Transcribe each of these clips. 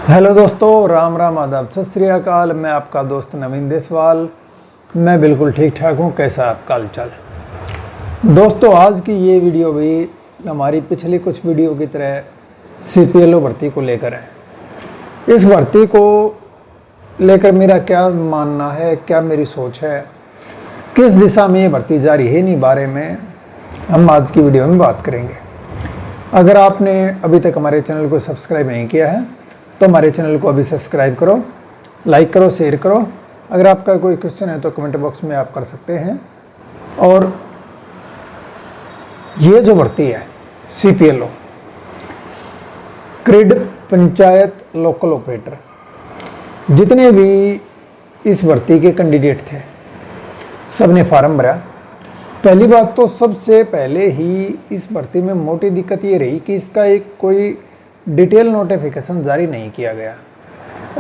Hello दोस्तों, राम राम आदाब, सत श्री अकाल। मैं आपका दोस्त नवीन देसवाल। मैं बिल्कुल ठीक ठाक हूँ। कैसा आपका हालचाल? दोस्तों, आज की ये वीडियो भी हमारी पिछली कुछ वीडियो की तरह CPLO भर्ती को लेकर है। इस भर्ती को लेकर मेरा क्या मानना है, क्या मेरी सोच है, किस दिशा में ये भर्ती जारी है, इन्हीं बारे में हम आज की वीडियो में बात करेंगे। अगर आपने अभी तक हमारे चैनल को सब्सक्राइब नहीं किया है तो हमारे चैनल को अभी सब्सक्राइब करो, लाइक करो, शेयर करो। अगर आपका कोई क्वेश्चन है तो कमेंट बॉक्स में आप कर सकते हैं। और ये जो भर्ती है CPLO, creed panchayat local operator, जितने भी इस भर्ती के कैंडिडेट थे सबने फार्म भरा। पहली बात तो सबसे पहले ही इस भर्ती में मोटी दिक्कत ये रही कि इसका एक कोई डिटेल नोटिफिकेशन जारी नहीं किया गया,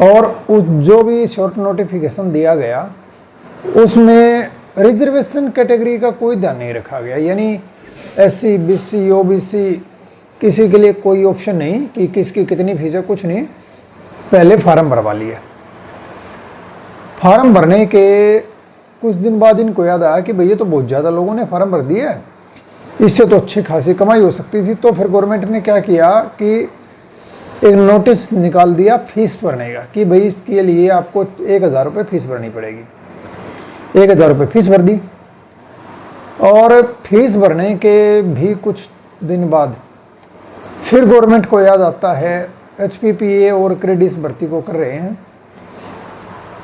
और उस जो भी शॉर्ट नोटिफिकेशन दिया गया उसमें रिजर्वेशन कैटेगरी का कोई ध्यान नहीं रखा गया। यानी SC, BC, OBC किसी के लिए कोई ऑप्शन नहीं कि किसकी कितनी फीस है, कुछ नहीं। पहले फार्म भरवा लिया। फार्म भरने के कुछ दिन बाद इनको याद आया कि भैया तो बहुत ज़्यादा लोगों ने फार्म भर दिया है, इससे तो अच्छी खासी कमाई हो सकती थी। तो फिर गवर्नमेंट ने क्या किया कि एक नोटिस निकाल दिया फीस भरने का कि भाई इसके लिए आपको 1000 रुपये फीस भरनी पड़ेगी। 1000 रुपये फीस भर दी। और फीस भरने के भी कुछ दिन बाद फिर गवर्नमेंट को याद आता है, HPPA और क्रेड इस भर्ती को कर रहे हैं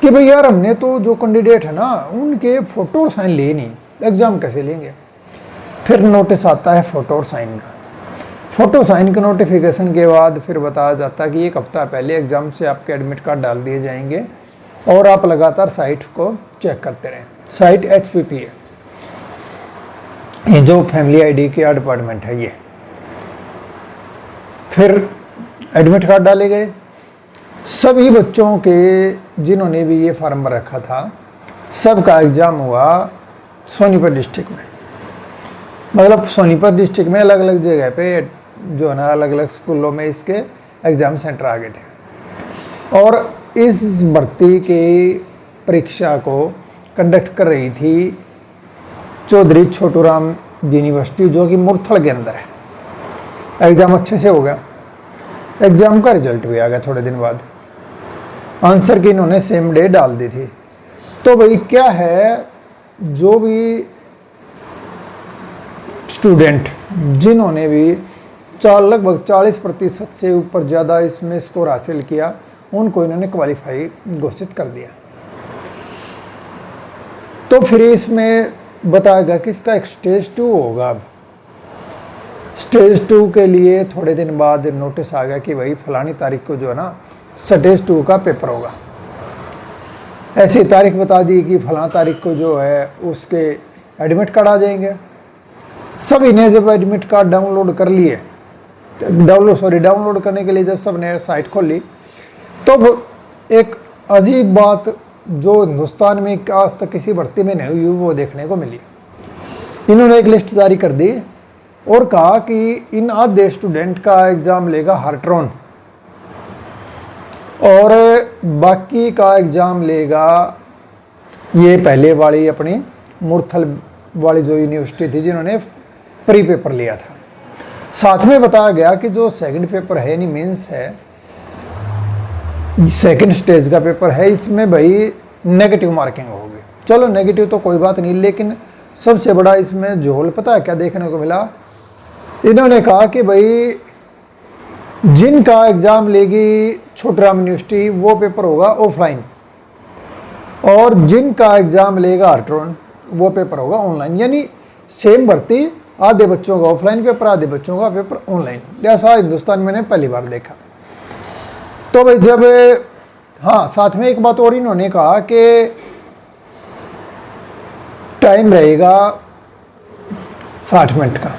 कि भाई यार हमने तो जो कैंडिडेट है ना उनके फ़ोटो और साइन लिए नहीं, एग्ज़ाम कैसे लेंगे। फिर नोटिस आता है फ़ोटो और साइन का। फ़ोटो साइन के नोटिफिकेशन के बाद फिर बताया जाता है कि एक हफ्ता पहले एग्ज़ाम से आपके एडमिट कार्ड डाल दिए जाएंगे और आप लगातार साइट को चेक करते रहें। साइट HPPA, ये जो फैमिली ID के डिपार्टमेंट है, ये फिर एडमिट कार्ड डाले गए सभी बच्चों के जिन्होंने भी ये फार्म भर रखा था। सबका एग्ज़ाम हुआ सोनीपत डिस्ट्रिक्ट में। मतलब सोनीपत डिस्ट्रिक्ट में अलग अलग जगह पे जो है ना, अलग अलग स्कूलों में इसके एग्ज़ाम सेंटर आ गए थे। और इस भर्ती के परीक्षा को कंडक्ट कर रही थी चौधरी छोटूराम यूनिवर्सिटी, जो कि मुरथल के अंदर है। एग्ज़ाम अच्छे से हो गया। एग्ज़ाम का रिजल्ट भी आ गया थोड़े दिन बाद। आंसर की इन्होंने सेम डे डाल दी थी। तो भाई क्या है, जो भी स्टूडेंट जिन्होंने भी लगभग 40% से ऊपर ज़्यादा इसमें स्कोर हासिल किया, उनको इन्होंने क्वालिफाई घोषित कर दिया। तो फिर इसमें बताया गया कि इसका एक स्टेज 2 होगा। अब स्टेज 2 के लिए थोड़े दिन बाद नोटिस आ गया कि भाई फलानी तारीख को जो है ना स्टेज 2 का पेपर होगा। ऐसी तारीख बता दी कि फलां तारीख को जो है उसके एडमिट कार्ड आ जाएंगे। सभी ने जब एडमिट कार्ड डाउनलोड कर लिए, डाउनलोड करने के लिए जब सब ने साइट खोली, तो एक अजीब बात जो हिंदुस्तान में आज तक किसी भर्ती में नहीं हुई वो देखने को मिली। इन्होंने एक लिस्ट जारी कर दी और कहा कि इन आधे स्टूडेंट का एग्ज़ाम लेगा हार्ट्रॉन और बाकी का एग्ज़ाम लेगा ये पहले वाली अपनी मुरथल वाली जो यूनिवर्सिटी थी जिन्होंने प्री पेपर लिया था। साथ में बताया गया कि जो सेकंड पेपर है, यानी मेंस है, सेकंड स्टेज का पेपर है, इसमें भाई नेगेटिव मार्किंग होगी। चलो नेगेटिव तो कोई बात नहीं, लेकिन सबसे बड़ा इसमें झोल पता है क्या देखने को मिला। इन्होंने कहा कि भाई जिनका एग्ज़ाम लेगी छोटूराम यूनिवर्सिटी वो पेपर होगा ऑफलाइन, और जिनका एग्ज़ाम लेगा हार्ट्रॉन वो पेपर होगा ऑनलाइन। यानी सेम भर्ती, आधे बच्चों का ऑफलाइन पेपर, आधे बच्चों का पेपर ऑनलाइन। ऐसा हिंदुस्तान में मैंने पहली बार देखा। तो भाई जब हाँ, साथ में एक बात और इन्होंने कहा कि टाइम रहेगा 60 मिनट का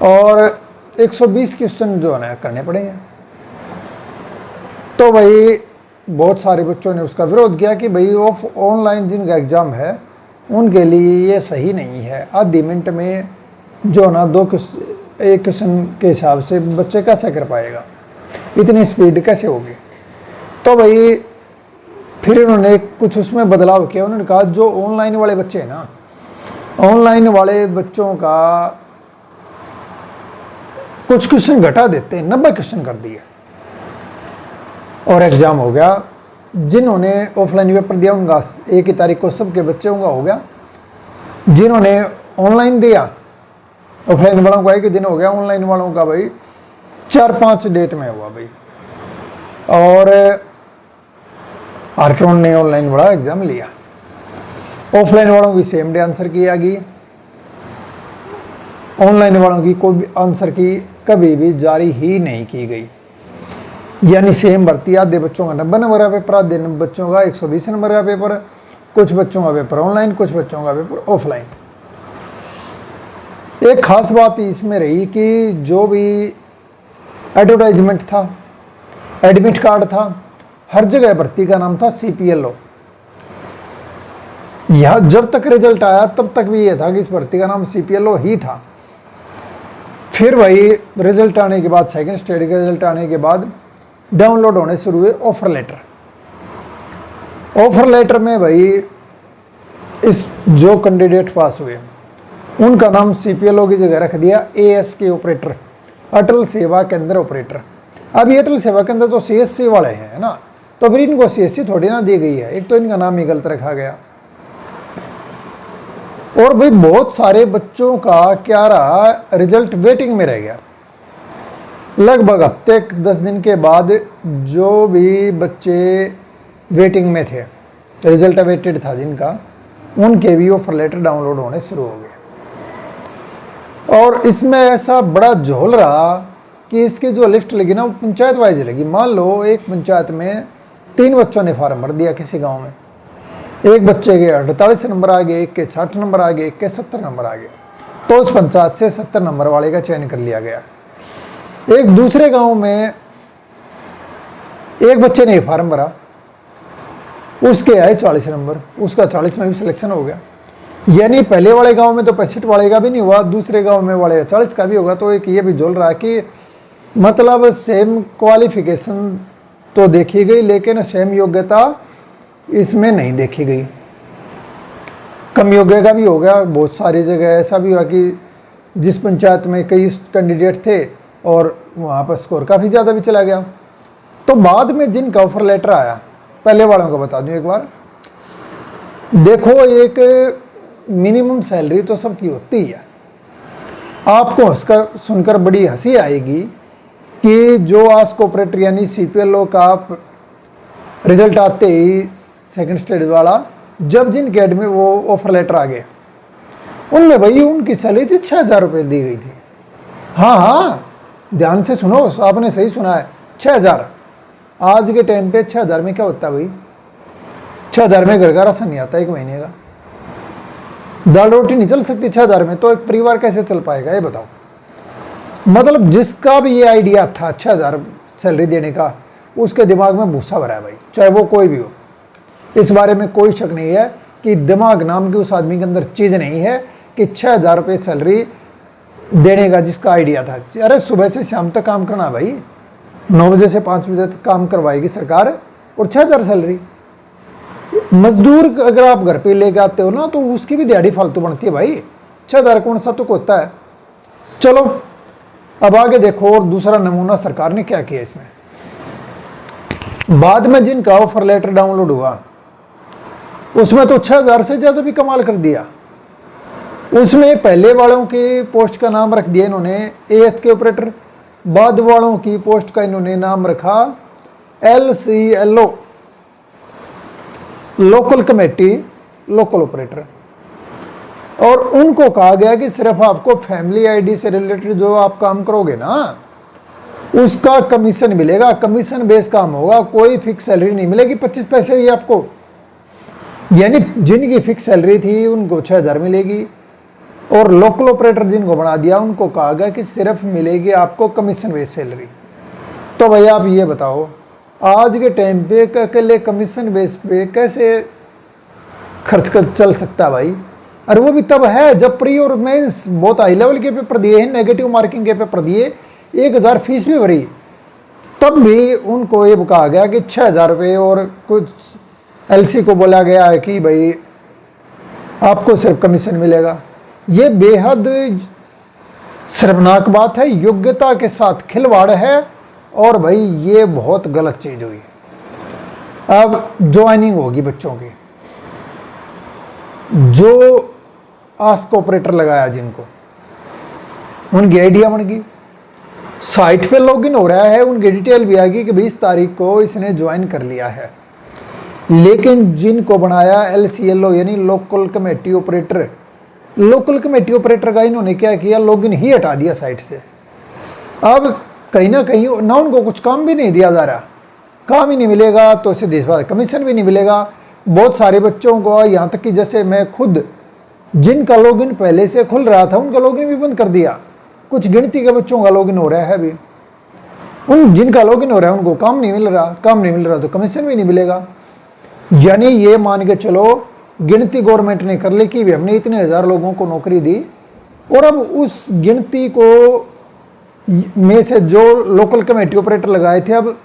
और 120 क्वेश्चन जो है ना करने पड़ेंगे। तो भाई बहुत सारे बच्चों ने उसका विरोध किया कि भाई ऑनलाइन जिनका एग्ज़ाम है उनके लिए ये सही नहीं है। आधे मिनट में जो ना एक क्वेश्चन के हिसाब से बच्चे कैसे कर पाएगा। इतनी स्पीड कैसे होगी। तो भाई फिर इन्होंने कुछ उसमें बदलाव किया। उन्होंने कहा जो ऑनलाइन वाले बच्चे हैं ना, ऑनलाइन वाले बच्चों का कुछ क्वेश्चन घटा देते हैं, 90 क्वेश्चन कर दिए और एग्जाम हो गया। जिन्होंने ऑफलाइन पेपर दिया उनका 1 तारीख को सबके बच्चों का हो गया। जिन्होंने ऑनलाइन दिया, ऑफलाइन वालों का 1 दिन हो गया, ऑनलाइन वालों का भाई 4-5 डेट में हुआ भाई। और आर्ट्रॉन ने ऑनलाइन वाला एग्जाम लिया। ऑफलाइन वालों की सेम डे आंसर किया गई, ऑनलाइन वालों की कोई आंसर की कभी भी जारी ही नहीं की गई। यानी सेम भर्ती, आधे बच्चों का 90 नंबर का पेपर, आधे बच्चों का 120 नंबर का पेपर, कुछ बच्चों का पेपर ऑनलाइन, कुछ बच्चों का पेपर ऑफलाइन। एक खास बात इसमें रही कि जो भी एडवर्टाइजमेंट था, एडमिट कार्ड था, हर जगह भर्ती का नाम था CPLO। यह जब तक रिजल्ट आया तब तक भी यह था कि इस भर्ती का नाम CPLO ही था। फिर भाई रिजल्ट आने के बाद, सेकंड स्टेज का रिजल्ट आने के बाद डाउनलोड होने शुरू हुए ऑफर लेटर। ऑफर लेटर में भाई इस जो कैंडिडेट पास हुए उनका नाम CPLO की जगह रख दिया ASK ऑपरेटर, अटल सेवा केंद्र ऑपरेटर। अब ये अटल सेवा केंद्र तो CSC वाले हैं ना, तो फिर इनको CSC थोड़ी ना दी गई है। एक तो इनका नाम ही गलत रखा गया। और भाई बहुत सारे बच्चों का क्या रहा, रिजल्ट वेटिंग में रह गया। लगभग हफ्ते 10 दिन के बाद जो भी बच्चे वेटिंग में थे, रिजल्ट अवेटेड था जिनका, उनके भी ऑफर लेटर डाउनलोड होने शुरू हो गए। और इसमें ऐसा बड़ा झोल रहा कि इसकी जो लिस्ट लगी ना वो पंचायत वाइज लगी। मान लो एक पंचायत में 3 बच्चों ने फार्म भर दिया किसी गांव में, एक बच्चे के 48 नंबर आ गए, एक के 60 नंबर आ गए, एक के 70 नंबर आ गए। तो उस पंचायत से 70 नंबर वाले का चयन कर लिया गया। एक दूसरे गांव में एक बच्चे ने फार्म भरा, उसके आए 40 नंबर, उसका 40 में भी सिलेक्शन हो गया। यानी पहले वाले गांव में तो 65 वाले का भी नहीं हुआ, दूसरे गांव में वाले 40 का भी होगा। तो एक ये भी झोल रहा कि मतलब सेम क्वालिफिकेशन तो देखी गई लेकिन सेम योग्यता इसमें नहीं देखी गई। कम योग्य का भी हो गया। बहुत सारी जगह ऐसा भी हुआ कि जिस पंचायत में कई कैंडिडेट थे और वहाँ पर स्कोर काफ़ी ज़्यादा भी चला गया। तो बाद में जिनका ऑफर लेटर आया, पहले वालों को बता दूं एक बार, देखो एक मिनिमम सैलरी तो सबकी होती है। आपको उसका सुनकर बड़ी हंसी आएगी कि जो आस्क ऑपरेटर यानी CPLO का रिजल्ट आते ही सेकंड स्टेज वाला, जब जिन कैड में वो ऑफर लेटर आ गए, उनमें भाई उनकी सैलरी थी 6,000 रुपये दी गई थी। हाँ, ध्यान से सुनो, आपने सही सुना है, 6,000। आज के टाइम पे 6,000 में क्या होता है भाई? 6,000 में घर का राशन नहीं आता 1 महीने का, दाल रोटी नहीं चल सकती 6,000 में। तो एक परिवार कैसे चल पाएगा ये बताओ। मतलब जिसका भी ये आइडिया था 6,000 सैलरी देने का, उसके दिमाग में भूसा भरा है भाई, चाहे वो कोई भी हो। इस बारे में कोई शक नहीं है कि दिमाग नाम की उस आदमी के अंदर चीज़ नहीं है कि 6,000 रुपये सैलरी देने का जिसका आइडिया था। अरे सुबह से शाम तक काम करना भाई, 9 बजे से 5 बजे तक काम करवाएगी सरकार और 6,000 सैलरी। मजदूर अगर आप घर पे लेके आते हो ना तो उसकी भी दिहाड़ी फालतू बनती है भाई। 6,000 कौन सा तो होता है। चलो अब आगे देखो। और दूसरा नमूना सरकार ने क्या किया इसमें, बाद में जिनका ऑफर लेटर डाउनलोड हुआ उसमें तो 6,000 से ज़्यादा भी कमाल कर दिया। उसमें पहले वालों की पोस्ट का नाम रख दिया इन्होंने ASK ऑपरेटर, बाद वालों की पोस्ट का इन्होंने नाम रखा LCLO, local committee local operator. और उनको कहा गया कि सिर्फ आपको फैमिली आईडी से रिलेटेड जो आप काम करोगे ना उसका कमीशन मिलेगा, कमीशन बेस काम होगा, कोई फिक्स सैलरी नहीं मिलेगी। 25 पैसे ही आपको, यानी जिनकी फिक्स सैलरी थी उनको 6,000 मिलेगी। और लोकल ऑपरेटर जिनको बना दिया उनको कहा गया कि सिर्फ मिलेगी आपको कमीशन बेस सैलरी। तो भैया आप ये बताओ, आज के टाइम पे अकेले कमीशन बेस पे कैसे खर्च कर चल सकता है भाई? अरे वो भी तब है जब प्री और मेंस बहुत हाई लेवल के पेपर दिए हैं, नेगेटिव मार्किंग के पेपर दिए, 1,000 फीस भी भरी, तब भी उनको ये कहा गया कि 6,000 रुपये, और कुछ एलसी को बोला गया है कि भाई आपको सिर्फ कमीशन मिलेगा। ये बेहद शर्मनाक बात है, योग्यता के साथ खिलवाड़ है, और भाई ये बहुत गलत चीज़ हुई। अब ज्वाइनिंग होगी बच्चों की, जो आस्क ऑपरेटर लगाया जिनको, उनकी आइडिया बन गई, साइट पे लॉगिन हो रहा है, उनकी डिटेल भी आ गई कि 20 तारीख को इसने ज्वाइन कर लिया है। लेकिन जिनको बनाया LCLO यानी local committee operator, local committee operator का इन्होंने क्या किया, लॉगिन ही हटा दिया साइट से। अब कहीं ना कहीं ना उनको कुछ काम भी नहीं दिया जा रहा, काम ही नहीं मिलेगा तो सीधे बात कमीशन भी नहीं मिलेगा। बहुत सारे बच्चों को, यहाँ तक कि जैसे मैं खुद, जिनका लॉगिन पहले से खुल रहा था उनका लॉगिन भी बंद कर दिया। कुछ गिनती के बच्चों का लॉगिन हो रहा है अभी, उन जिनका लॉगिन हो रहा है उनको काम नहीं मिल रहा, काम नहीं मिल रहा तो कमीशन भी नहीं मिलेगा। यानी ये मान के चलो गिनती गवर्नमेंट ने कर ली कि भी हमने इतने 1000 लोगों को नौकरी दी, और अब उस गिनती को में से जो लोकल कमेटी ऑपरेटर लगाए थे, अब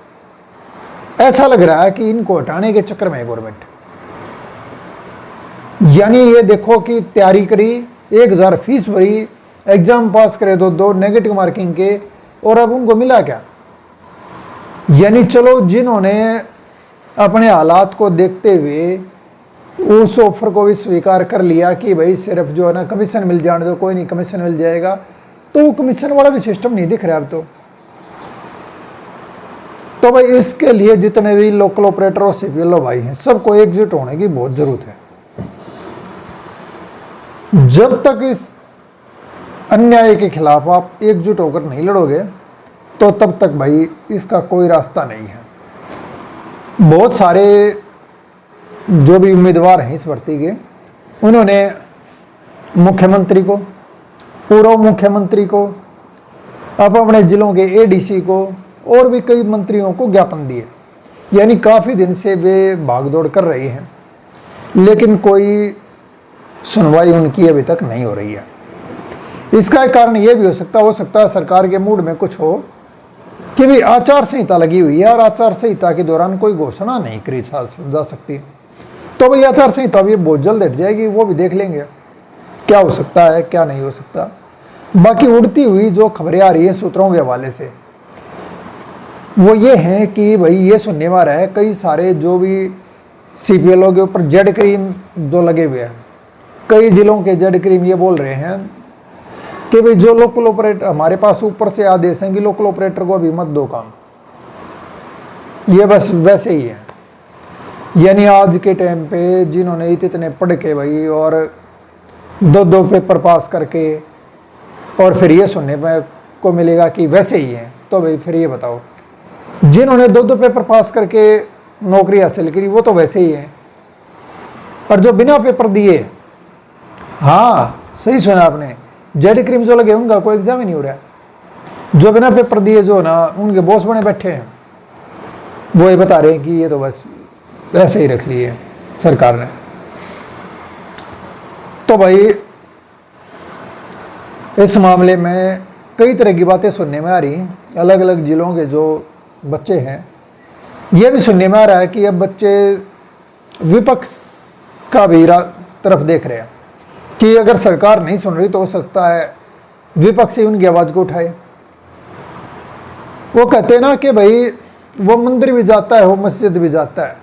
ऐसा लग रहा है कि इनको हटाने के चक्कर में है गवर्नमेंट। यानी ये देखो कि तैयारी करी, 1000 फीस भरी, एग्जाम पास करे, दो नेगेटिव मार्किंग के, और अब उनको मिला क्या। यानी चलो जिन्होंने अपने हालात को देखते हुए उस ऑफर को भी स्वीकार कर लिया कि भाई सिर्फ जो है ना कमीशन मिल जाने दो, कोई नहीं कमीशन मिल जाएगा, तो वो कमीशन वाला भी सिस्टम नहीं दिख रहा अब तो भाई इसके लिए जितने भी लोकल ऑपरेटर और CPLO भाई हैं, सबको एकजुट होने की बहुत जरूरत है। जब तक इस अन्याय के खिलाफ आप एकजुट होकर नहीं लड़ोगे तो तब तक भाई इसका कोई रास्ता नहीं है। बहुत सारे जो भी उम्मीदवार हैं इस भर्ती के, उन्होंने मुख्यमंत्री को, पूर्व मुख्यमंत्री को, अब अपने जिलों के ADC को और भी कई मंत्रियों को ज्ञापन दिए। यानी काफ़ी दिन से वे भागदौड़ कर रहे हैं, लेकिन कोई सुनवाई उनकी अभी तक नहीं हो रही है। इसका एक कारण ये भी हो सकता है सरकार के मूड में कुछ हो कि भी आचार संहिता लगी हुई है और आचार संहिता के दौरान कोई घोषणा नहीं करी जा सकती, तो भाई आचार संहिता भी बहुत जल्द हट जाएगी, वो भी देख लेंगे क्या हो सकता है क्या नहीं हो सकता। बाकी उड़ती हुई जो खबरें आ रही हैं सूत्रों के हवाले से, वो ये हैं कि भाई ये सुनने में आ रहा है कई सारे जो भी CPLO के ऊपर जेड क्रीम जो लगे हुए हैं, कई जिलों के जेड क्रीम ये बोल रहे हैं कि भाई जो लोकल ऑपरेटर, हमारे पास ऊपर से आदेश हैं कि लोकल ऑपरेटर को अभी मत दो काम, ये बस वैसे ही है। यानी आज के टाइम पे जिन्होंने इतने पढ़ के भाई और 2 पेपर पास करके और फिर ये सुनने में को मिलेगा कि वैसे ही है, तो भाई फिर ये बताओ जिन्होंने 2 पेपर पास करके नौकरी हासिल करी वो तो वैसे ही हैं, और जो बिना पेपर दिए, हाँ सही सुना आपने, जेड क्रीम जो लगे उनका कोई एग्जाम ही नहीं हो रहा है। जो बिना पेपर दिए जो ना उनके बॉस बने बैठे हैं, वो ये बता रहे हैं कि ये तो बस वैसे ही रख लिए सरकार ने। तो भाई इस मामले में कई तरह की बातें सुनने में आ रही हैं। अलग अलग जिलों के जो बच्चे हैं, ये भी सुनने में आ रहा है कि अब बच्चे विपक्ष का भी तरफ देख रहे हैं कि अगर सरकार नहीं सुन रही तो हो सकता है विपक्ष ही उनकी आवाज़ को उठाए। वो कहते हैं ना कि भाई वो मंदिर भी जाता है, वो मस्जिद भी जाता है,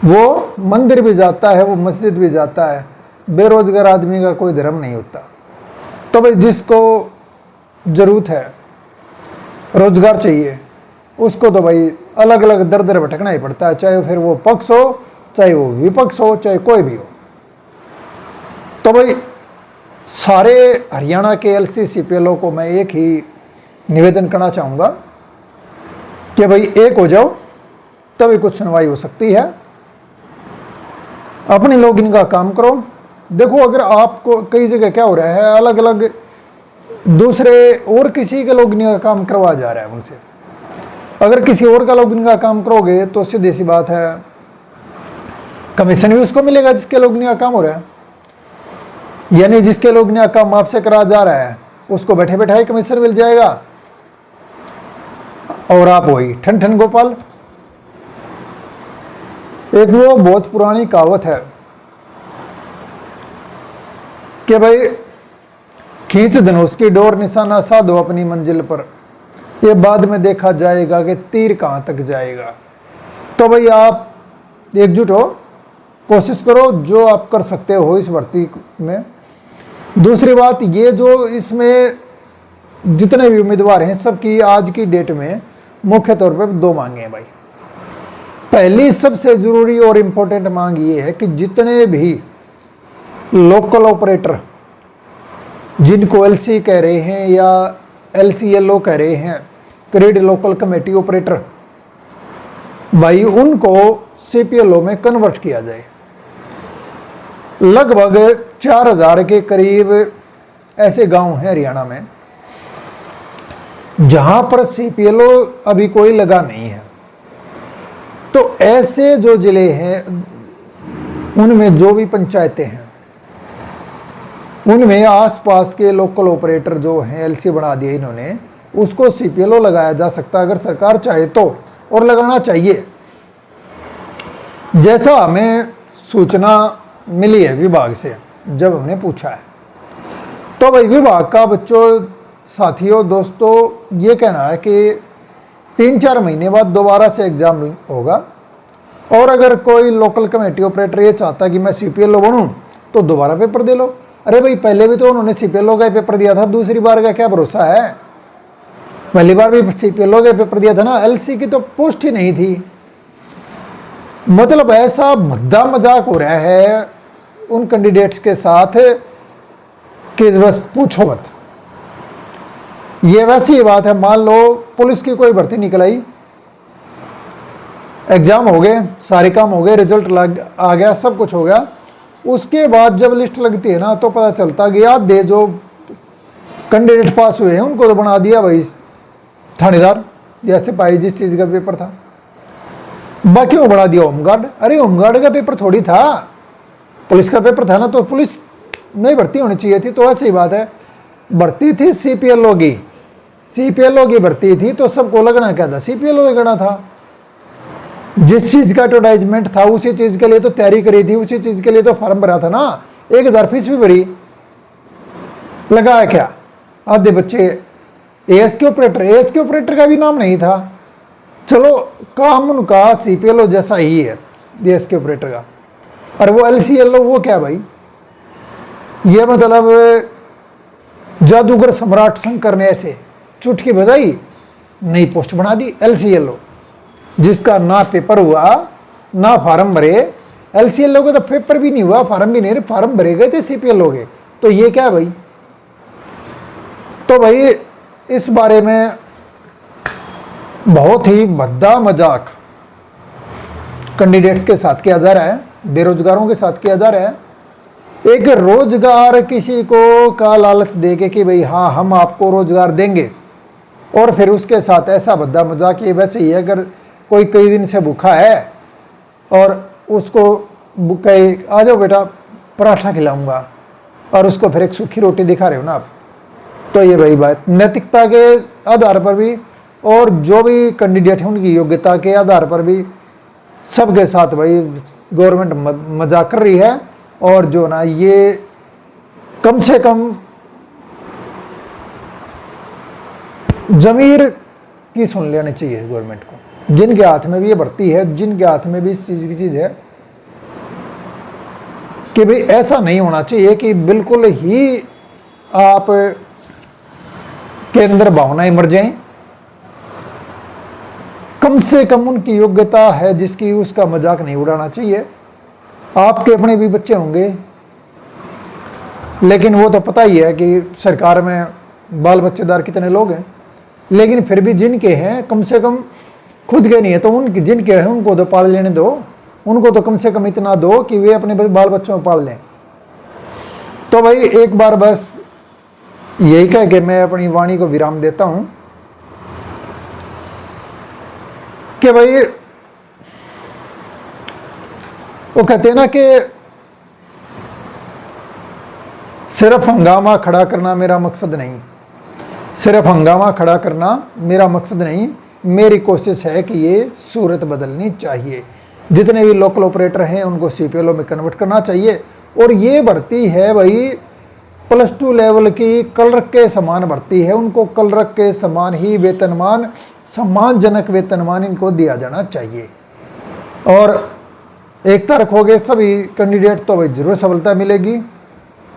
वो मंदिर भी जाता है, वो मस्जिद भी जाता है, बेरोजगार आदमी का कोई धर्म नहीं होता। तो भाई जिसको ज़रूरत है, रोजगार चाहिए, उसको तो भाई अलग अलग दर दर भटकना ही पड़ता है, चाहे फिर वो पक्ष हो, चाहे वो विपक्ष हो, चाहे कोई भी हो। तो भाई सारे हरियाणा के LC CPLO को मैं एक ही निवेदन करना चाहूँगा कि भाई एक हो जाओ, तभी कुछ सुनवाई हो सकती है। अपने लोग इनका काम करो। देखो अगर आपको कई जगह क्या हो रहा है, अलग अलग दूसरे और किसी के लोग इनका काम करवा जा रहा है उनसे। अगर किसी और का लोग इनका काम करोगे तो सीधी सी बात है कमीशन भी उसको मिलेगा जिसके लोग इनका काम हो रहा है। यानी जिसके लोग इनका काम आपसे करा जा रहा है उसको बैठे बैठे ही कमीशन मिल जाएगा। और आप वही ठन ठन गोपाल। एक वो बहुत पुरानी कहावत है कि भाई खींच धनुष की डोर निशाना साधो अपनी मंजिल पर, ये बाद में देखा जाएगा कि तीर कहां तक जाएगा। तो भाई आप एकजुट हो, कोशिश करो जो आप कर सकते हो इस भर्ती में। दूसरी बात ये जो इसमें जितने भी उम्मीदवार हैं सबकी आज की डेट में मुख्य तौर पर दो मांगे हैं भाई। पहली सबसे जरूरी और इम्पोर्टेंट मांग ये है कि जितने भी लोकल ऑपरेटर जिनको एलसी कह रहे हैं या एलसीएलओ कह रहे हैं, क्रेड लोकल कमेटी ऑपरेटर, भाई उनको सीपीएलओ में कन्वर्ट किया जाए। लगभग 4000 के करीब ऐसे गांव हैं हरियाणा में जहां पर सीपीएलओ अभी कोई लगा नहीं है। तो ऐसे जो जिले हैं उनमें जो भी पंचायतें हैं उनमें आसपास के लोकल ऑपरेटर जो हैं एलसी बना दिए इन्होंने, उसको सीपीएलओ लगाया जा सकता है अगर सरकार चाहे तो, और लगाना चाहिए। जैसा हमें सूचना मिली है विभाग से जब हमने पूछा है, तो भाई विभाग का बच्चों, साथियों, दोस्तों ये कहना है कि 3-4 महीने बाद दोबारा से एग्जाम होगा, और अगर कोई लोकल कमेटी ऑपरेटर ये चाहता है कि मैं सीपीएलओ बनूं तो दोबारा पेपर दे लो। अरे भाई पहले भी तो उन्होंने सीपीएलओ का पेपर दिया था, दूसरी बार का क्या भरोसा है? पहली बार भी सीपीएलओ का पेपर दिया था ना, एलसी की तो पोस्ट ही नहीं थी। मतलब ऐसा भद्दा मजाक हो रहा है उन कैंडिडेट्स के साथ कि बस पूछो मत। ये वैसी बात है, मान लो पुलिस की कोई भर्ती निकल आई, एग्जाम हो गए, सारे काम हो गए, रिजल्ट आ गया, सब कुछ हो गया, उसके बाद जब लिस्ट लगती है ना तो पता चलता कि याद दे जो कैंडिडेट पास हुए हैं उनको तो बना दिया भाई थानेदार या सिपाही, जिस चीज़ का पेपर था, बाकी वो बना दिया होमगार्ड। अरे होमगार्ड का पेपर थोड़ी था, पुलिस का पेपर था ना, तो पुलिस नहीं भर्ती होनी चाहिए थी। तो ऐसी बात है, भर्ती थी सीपीएलओ की भर्ती थी तो सबको लगना क्या था, सीपीएलओ लगना था। जिस चीज़ का एडवर्टाइजमेंट था उसी चीज़ के लिए तो तैयारी करी थी, उसी चीज़ के लिए तो फॉर्म भरा था ना, 1000 फीस भी भरी, लगाया क्या? आधे बच्चे एएस के ऑपरेटर का भी नाम नहीं था। चलो काम उनका सीपीएलओ जैसा ही है एएस के ऑपरेटर का, और वो एलसीएलओ वो क्या भाई? ये मतलब जादूगर सम्राट शंकर ने ऐसे चुटकी बजाई, नई पोस्ट बना दी एलसीएलओ, जिसका ना पेपर हुआ ना फार्म भरे। एलसीएलओ का तो पेपर भी नहीं हुआ, फार्म भी नहीं, फार्म भरे गए थे सीपीएलओ के। तो ये क्या भाई? तो भाई इस बारे में बहुत ही भद्दा मजाक कैंडिडेट्स के साथ किया जा रहा है, बेरोजगारों के साथ किया जा रहा है। एक रोजगार किसी को का लालच देके कि भाई हाँ हम आपको रोजगार देंगे, और फिर उसके साथ ऐसा भद्दा मजाक। ये वैसे ही है, अगर कोई कई दिन से भूखा है और उसको कहे आ जाओ बेटा पराठा खिलाऊंगा, और उसको फिर एक सूखी रोटी दिखा रहे हो ना आप, तो ये भाई बात नैतिकता के आधार पर भी और जो भी कैंडिडेट है उनकी योग्यता के आधार पर भी सबके साथ भाई गवर्नमेंट मजाक कर रही है। और जो ना ये कम से कम जमीर की सुन लेनी चाहिए गवर्नमेंट को, जिनके हाथ में भी ये भर्ती है, जिनके हाथ में भी इस चीज़ की चीज़ है, कि भाई ऐसा नहीं होना चाहिए कि बिल्कुल ही आप के अंदर भावनाएं मर जाएं। कम से कम उनकी योग्यता है जिसकी, उसका मजाक नहीं उड़ाना चाहिए। आपके अपने भी बच्चे होंगे, लेकिन वो तो पता ही है कि सरकार में बाल बच्चेदार कितने लोग हैं, लेकिन फिर भी जिनके हैं कम से कम, खुद के नहीं है तो उनके जिनके हैं उनको तो पाल लेने दो, उनको तो कम से कम इतना दो कि वे अपने बाल बच्चों को पाल लें। तो भाई एक बार बस यही कह के मैं अपनी वाणी को विराम देता हूं कि भाई वो कहते हैं ना कि सिर्फ हंगामा खड़ा करना मेरा मकसद नहीं, सिर्फ हंगामा खड़ा करना मेरा मकसद नहीं, मेरी कोशिश है कि ये सूरत बदलनी चाहिए। जितने भी लोकल ऑपरेटर हैं उनको CPLO में कन्वर्ट करना चाहिए। और ये भर्ती है भाई +2 लेवल की क्लर्क के समान भर्ती है, उनको क्लर्क के समान ही वेतनमान, सम्मानजनक वेतनमान इनको दिया जाना चाहिए। और एकता रखोगे सभी कैंडिडेट तो भाई जरूर सफलता मिलेगी।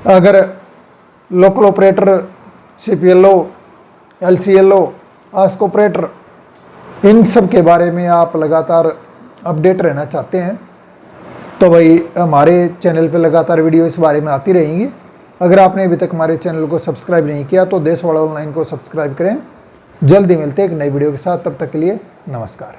अगर local operator, CPLO, LCLO, ask operator, इन सब के बारे में आप लगातार अपडेट रहना चाहते हैं तो भाई हमारे चैनल पे लगातार वीडियो इस बारे में आती रहेंगी। अगर आपने अभी तक हमारे चैनल को सब्सक्राइब नहीं किया तो देश वाला ऑनलाइन को सब्सक्राइब करें। जल्दी मिलते हैं एक नई वीडियो के साथ, तब तक के लिए नमस्कार।